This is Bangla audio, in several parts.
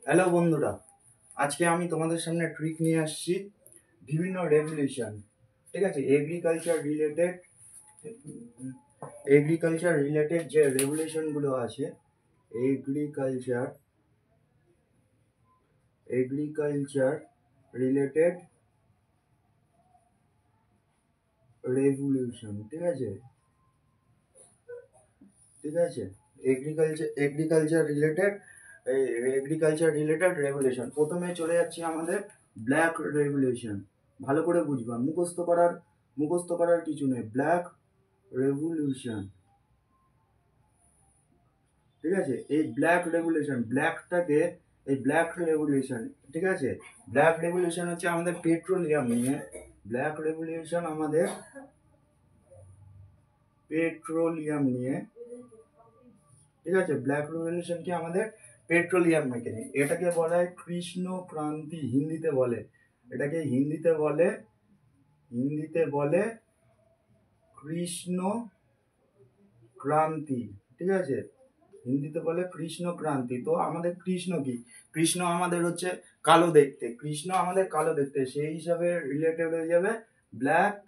হ্যালো বন্ধুরা, আজকে আমি তোমাদের সামনে ট্রিক নিয়ে আসছি বিভিন্ন রেভলিউশন। ঠিক আছে, এগ্রিকালচার রিলেটেড যে রেভলিউশনগুলো আছে, এগ্রিকালচার এগ্রিকালচার রিলেটেড রেভলিউশন। ঠিক আছে, এগ্রিকালচার রিলেটেড রেভলিউশন। প্রথমে চলে যাচ্ছি আমাদের ব্ল্যাক রেভলিউশন। ভালো করে বুঝবা, মুখস্থ করার কিছু নেই। ব্ল্যাক রেভলিউশন, ঠিক আছে। এই ব্ল্যাক রেভলিউশন, ঠিক আছে। ব্ল্যাক রেভলিউশন হচ্ছে আমাদের পেট্রোলিয়াম নিয়ে। ব্ল্যাক রেভলিউশন আমাদের পেট্রোলিয়াম নিয়ে, ঠিক আছে। ব্ল্যাক রেভলিউশন কি আমাদের পেট্রোলিয়াম মেকানিক। এটাকে বলা হয় কৃষ্ণ ক্রান্তি, এটাকে হিন্দিতে বলে কৃষ্ণ ক্রান্তি, ঠিক আছে। হিন্দিতে বলে কৃষ্ণ ক্রান্তি। তো আমাদের কৃষ্ণ কি? কৃষ্ণ আমাদের হচ্ছে কালো দেখতে, সেই হিসাবে রিলেটেড হয়ে যাবে ব্ল্যাক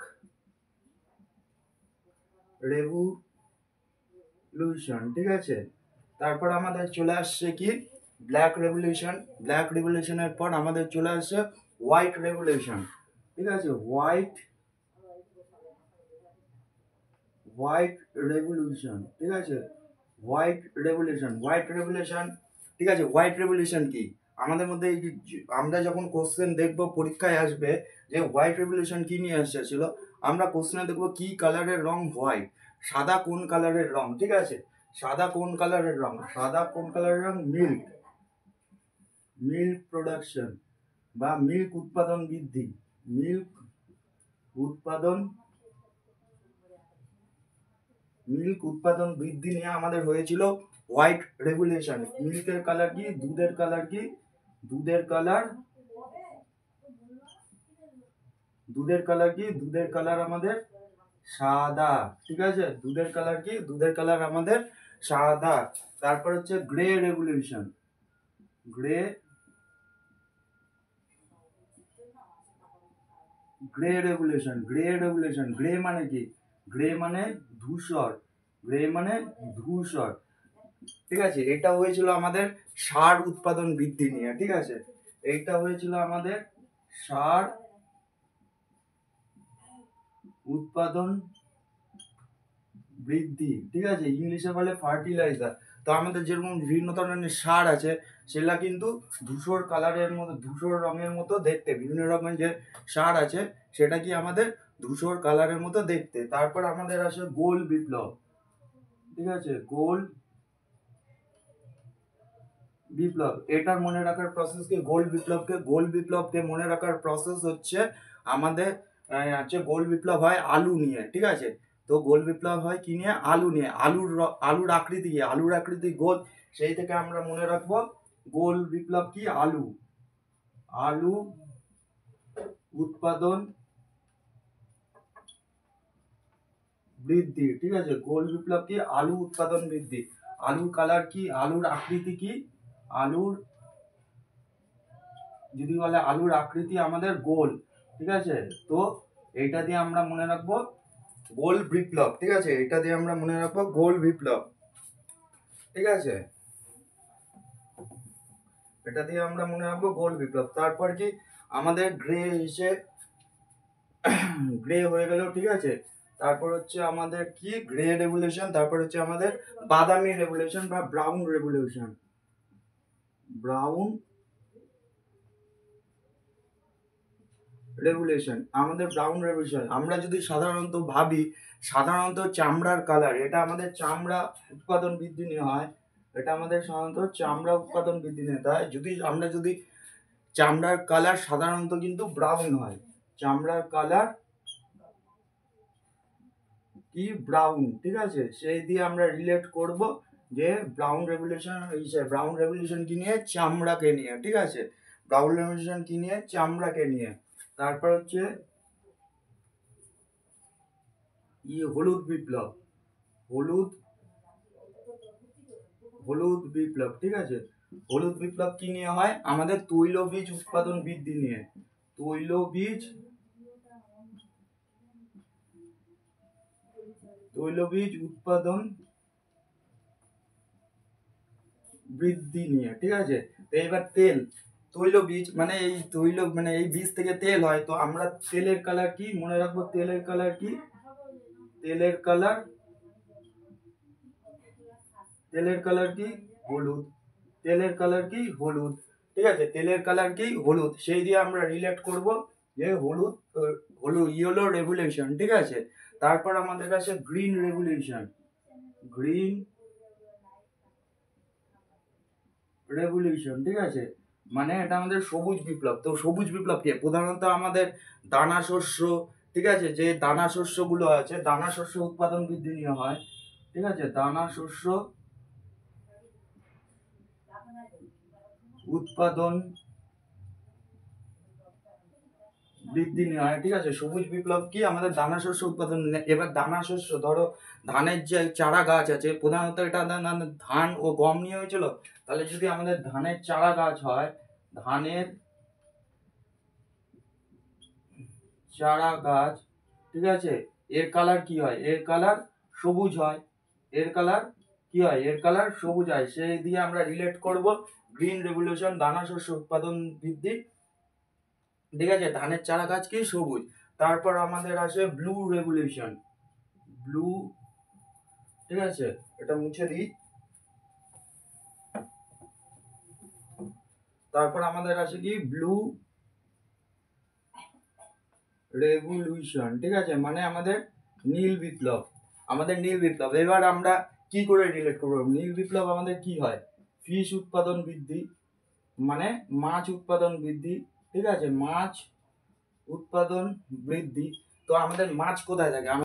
রেভলিউশন, ঠিক আছে। তারপর আমাদের চলে আসছে কি ব্ল্যাক রেভলিউশনের পর আমাদের চলে আসছে হোয়াইট রেভলিউশন, ঠিক আছে। হোয়াইট রেভলিউশন, ঠিক আছে। হোয়াইট রেভলিউশন, ঠিক আছে। হোয়াইট রেভলিউশন কি? আমাদের মধ্যে আমরা যখন কোশ্চেন দেখব, পরীক্ষায় আসবে যে হোয়াইট রেভলিউশন কি নিয়ে এসেছিল, আমরা কোশ্চেনে দেখবো কি কালারের রং হোয়াইট, সাদা কোন কালারের রং, ঠিক আছে। সাদা কোন কালারের রং? মিল্ক প্রোডাকশন বা মিল্ক উৎপাদন বৃদ্ধি। মিল্ক উৎপাদন মিল্ক উৎপাদন বৃদ্ধি নিয়ে আমাদের হয়েছিল হোয়াইট রেগুলেশন। মিল্কের কালার কি? দুধের কালার আমাদের সাদা, ঠিক আছে। দুধের কালার আমাদের সাদা। তারপর হচ্ছে গ্রে রেগুলেশন। গ্রে গ্রে মানে কি? গ্রে মানে ধূসর, ঠিক আছে। এটা হয়েছিল আমাদের সার উৎপাদন বৃদ্ধি নিয়ে, ঠিক আছে। এইটা হয়েছিল আমাদের সার উৎপাদন বৃদ্ধি, ঠিক আছে। ইংলিশে বলে ফার্টিলাইজার। তো আমাদের যেরকম বিভিন্ন ধরনের সার আছে, সেগুলা কিন্তু ধূসর রঙের মতো দেখতে। বিভিন্ন রকমের যে সার আছে, সেটা কি আমাদের ধূসর কালারের মতো দেখতে। তারপর আমাদের আসে গোল বিপ্লব, ঠিক আছে। এটার মনে রাখার প্রসেস কি? গোল বিপ্লবকে মনে রাখার প্রসেস হচ্ছে আমাদের গোল বিপ্লব হয় আলু নিয়ে, ঠিক আছে। তো গোল বিপ্লব হয় কি নিয়ে? আলু নিয়ে। আলুর আকৃতি কি? আলুর আকৃতি গোল, সেই থেকে আমরা মনে রাখবো গোল বিপ্লব কি? আলু উৎপাদন বৃদ্ধি, ঠিক আছে। গোল বিপ্লব কি? আলু উৎপাদন বৃদ্ধি। আলুর কালার কি? আলুর আকৃতি কি? আলুর আকৃতি আমাদের গোল, ঠিক আছে। তো এইটা দিয়ে আমরা মনে রাখবো গোল বিপ্লব, ঠিক আছে। তারপর কি আমাদের গ্রে হয়ে গেল, ঠিক আছে। তারপর হচ্ছে আমাদের কি গ্রে রেভলিউশন। তারপর হচ্ছে আমাদের বাদামি রেভলিউশন বা ব্রাউন রেভলিউশন। আমরা যদি সাধারণত চামড়ার কালার, এটা আমাদের চামড়া উৎপাদন বৃদ্ধি নিয়ে হয়। তাই যদি চামড়ার কালার সাধারণত কিন্তু ব্রাউন হয়। চামড়ার কালার কি? ব্রাউন, ঠিক আছে। সেই দিয়ে আমরা রিলেট করব যে ব্রাউন রেভলিউশন কি নিয়ে? চামড়াকে নিয়ে, ঠিক আছে। তারপর হচ্ছে হলুদ বিপ্লব, হলুদ বিপ্লব, ঠিক আছে। হলুদ বিপ্লব কি নিয়ে হয়? আমাদের তৈলবীজ উৎপাদন বৃদ্ধি নিয়ে। তৈলবীজ উৎপাদন বৃদ্ধি নিয়ে, ঠিক আছে। তো এবার তেল, তৈলবীজ মানে এই তৈল মানে এই বীজ থেকে তেল হয়। তো আমরা তেলের কালার কি মনে রাখবো? তেলের কালার কি? তেলের কালার কি? হলুদ। তেলের কালার কি? হলুদ, ঠিক আছে। তেলের কালার কি? হলুদ। সেই দিয়ে আমরা রিলেট করব যে হলুদ ইয়েলো রেভলিউশন, ঠিক আছে। তারপর আমাদের কাছে গ্রিন রেভলিউশন। ঠিক আছে, মানে এটা আমাদের সবুজ বিপ্লব। তো সবুজ বিপ্লব কি? প্রধানত আমাদের দানা শস্য, ঠিক আছে, যে দানা শস্যগুলো আছে, দানা শস্য উৎপাদন বৃদ্ধি নিয়ে হয়, ঠিক আছে। দানা শস্য উৎপাদন বৃদ্ধি নিয়ে হয়, ঠিক আছে। সবুজ বিপ্লব কি? আমাদের দানা শস্য উৎপাদন। এবার দানা শস্য, ধরো ধানের যে চারা গাছ আছে, প্রধানত এটা ধান ও গম নিয়ে হয়েছিল। তাহলে যদি আমাদের ধানের চারা গাছ হয়, ধানের চারা গাছ, ঠিক আছে, এর কালার কি হয়? এর কালার সবুজ হয়। এর কালার কি হয়? এর কালার সবুজ হয়। সেই দিয়ে আমরা রিলেট করব গ্রিন রেভলিউশন, দানা শস্য উৎপাদন বৃদ্ধি, ঠিক আছে। ধানের চারা গাছ কি? সবুজ। তারপর আমাদের আসে ব্লু রেভলিউশন। ব্লু, ঠিক আছে, এটা মুছে দিই। তারপর আমাদের আসে কি? ব্লু রেভলিউশন, ঠিক আছে, মানে আমাদের নীল বিপ্লব। এবার আমরা কি করে রিলেট করবো? নীল বিপ্লব আমাদের কি হয়? ফিশ উৎপাদন বৃদ্ধি, মানে মাছ উৎপাদন বৃদ্ধি, ঠিক আছে, মাছ উৎপাদন বৃদ্ধি। তো আমাদের মাছ কোথায় থাকে?